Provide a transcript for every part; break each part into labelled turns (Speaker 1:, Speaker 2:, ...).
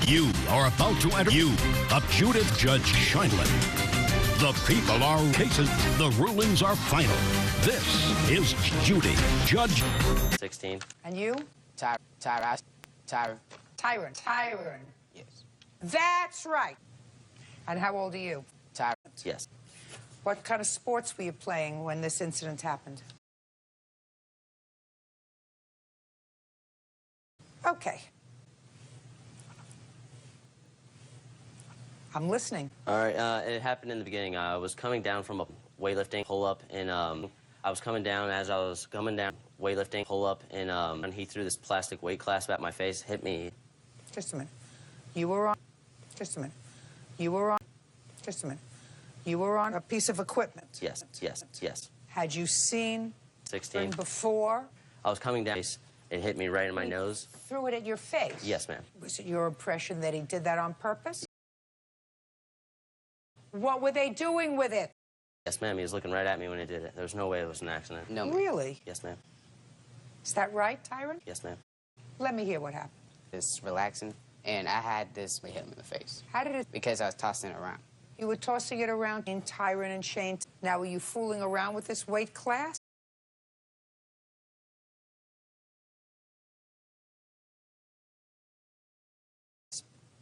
Speaker 1: You are about to enter a Judy Judge Shineland. The people are cases. The rulings are final. This is Judy Judge.
Speaker 2: 16.
Speaker 3: And you?
Speaker 4: Tyron.
Speaker 3: Tyron.
Speaker 4: Yes.
Speaker 3: That's right. And how old are you?
Speaker 4: Tyron.
Speaker 2: Yes.
Speaker 3: What kind of sports were you playing when this incident happened? Okay. I'm listening.
Speaker 2: All right, it happened in the beginning. I was coming down from a weightlifting pull-up, and I was coming down. As I was coming down, weightlifting pull-up, and he threw this plastic weight clasp at my face, hit me.
Speaker 3: Just a minute. You were on... Just a minute. You were on... Just a minute. You were on a piece of equipment.
Speaker 2: Yes.
Speaker 3: Had you seen...
Speaker 2: 16.
Speaker 3: Before?
Speaker 2: I was coming down. It hit me right in my nose.
Speaker 3: Threw it at your face?
Speaker 2: Yes, ma'am.
Speaker 3: Was it your impression that he did that on purpose? What were they doing with it?
Speaker 2: Yes, ma'am. He was looking right at me when he did it. There was no way it was an accident.
Speaker 4: No, ma'am.
Speaker 3: Really?
Speaker 2: Yes, ma'am.
Speaker 3: Is that right, Tyron?
Speaker 2: Yes, ma'am.
Speaker 3: Let me hear what happened.
Speaker 4: Just relaxing, and I had this hit him in the face.
Speaker 3: How did it...
Speaker 4: Because I was tossing it around.
Speaker 3: You were tossing it around in Tyron and Shane. Now, were you fooling around with this weight class?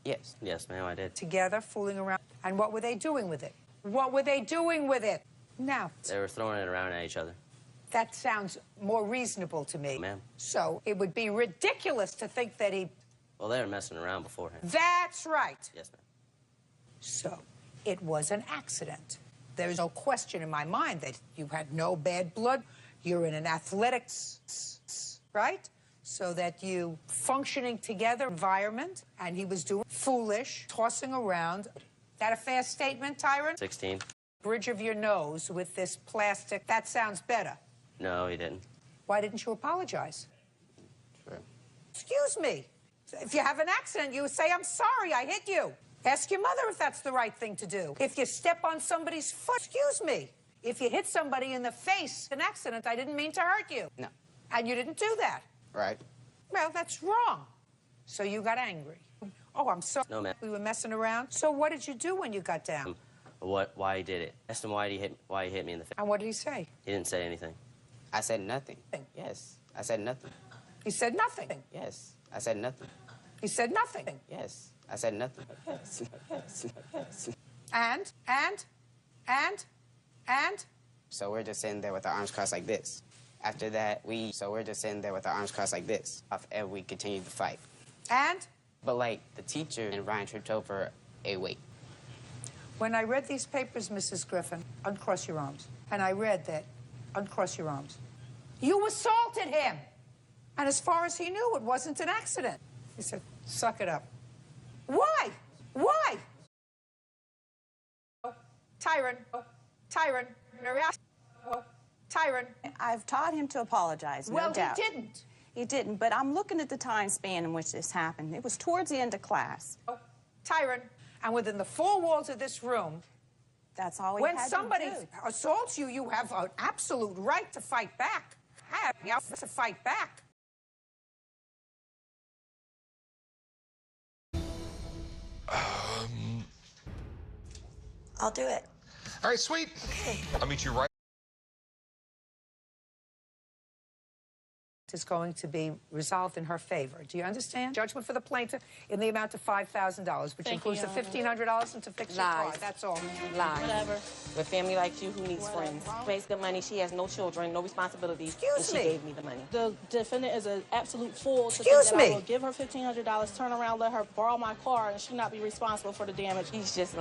Speaker 4: Yes.
Speaker 2: Yes, ma'am, I did.
Speaker 3: Together, fooling around. And what were they doing with it? What were they doing with it? Now,
Speaker 2: They were throwing it around at each other.
Speaker 3: that sounds more reasonable to me.
Speaker 2: Ma'am.
Speaker 3: So it would be ridiculous to think that he...
Speaker 2: Well, they were messing around beforehand.
Speaker 3: That's right.
Speaker 2: Yes, ma'am.
Speaker 3: So it was an accident. There's no question in my mind that you had no bad blood. You're in an athletics, right? So that you functioning together environment, and he was doing foolish, tossing around. That a fair statement, Tyron?
Speaker 2: 16.
Speaker 3: Bridge of your nose with this plastic. That sounds better.
Speaker 2: No, he didn't.
Speaker 3: Why didn't you apologize?
Speaker 4: Sure.
Speaker 3: Excuse me. If you have an accident, you say, I'm sorry, I hit you. Ask your mother if that's the right thing to do. If you step on somebody's foot, excuse me. If you hit somebody in the face, an accident, I didn't mean to hurt you.
Speaker 4: No.
Speaker 3: And you didn't do that.
Speaker 4: Right.
Speaker 3: Well, that's wrong. So you got angry. Oh, I'm sorry.
Speaker 2: No, ma'am.
Speaker 3: We were messing around. So what did you do when you got down?
Speaker 2: Why he did it. Asked him why he hit me in the face.
Speaker 3: And what did he say?
Speaker 2: He didn't say anything.
Speaker 4: I said nothing. Yes. I said nothing.
Speaker 3: He said nothing.
Speaker 4: Yes. I said nothing.
Speaker 3: He said nothing.
Speaker 4: Yes. I said nothing. Yes.
Speaker 3: And?
Speaker 4: So we're just sitting there with our arms crossed like this. After that, we're just sitting there with our arms crossed like this. And we continued to fight.
Speaker 3: And?
Speaker 4: But like the teacher and Ryan tripped over a weight.
Speaker 3: When I read these papers, Mrs. Griffin, uncross your arms. And I read that, uncross your arms. You assaulted him. And as far as he knew, it wasn't an accident. He said, suck it up. Why? Why? Tyron.
Speaker 5: I've taught him to apologize, no doubt.
Speaker 3: Well, he didn't.
Speaker 5: He didn't, but I'm looking at the time span in which this happened. It was towards the end of class.
Speaker 3: Tyron. And within the four walls of this room,
Speaker 5: That's all we
Speaker 3: when
Speaker 5: had
Speaker 3: somebody
Speaker 5: to do.
Speaker 3: assaults you, you have an absolute right to fight back. To fight back.
Speaker 6: I'll do it.
Speaker 7: All right, sweet. I'll meet you right.
Speaker 3: Is going to be resolved in her favor. Do you understand? Judgment for the plaintiff in the amount of $5,000, which includes the $1,500 and to fix your car. That's all.
Speaker 6: Lies.
Speaker 8: Whatever. With family like you who needs friends. Makes good money. She has no children, no responsibilities.
Speaker 3: Excuse
Speaker 8: and
Speaker 3: me.
Speaker 8: She gave me the money. The defendant is an absolute fool.
Speaker 3: Excuse
Speaker 8: to think that
Speaker 3: me.
Speaker 8: I will give her $1,500, turn around, let her borrow my car, and she not be responsible for the damage.
Speaker 6: He's just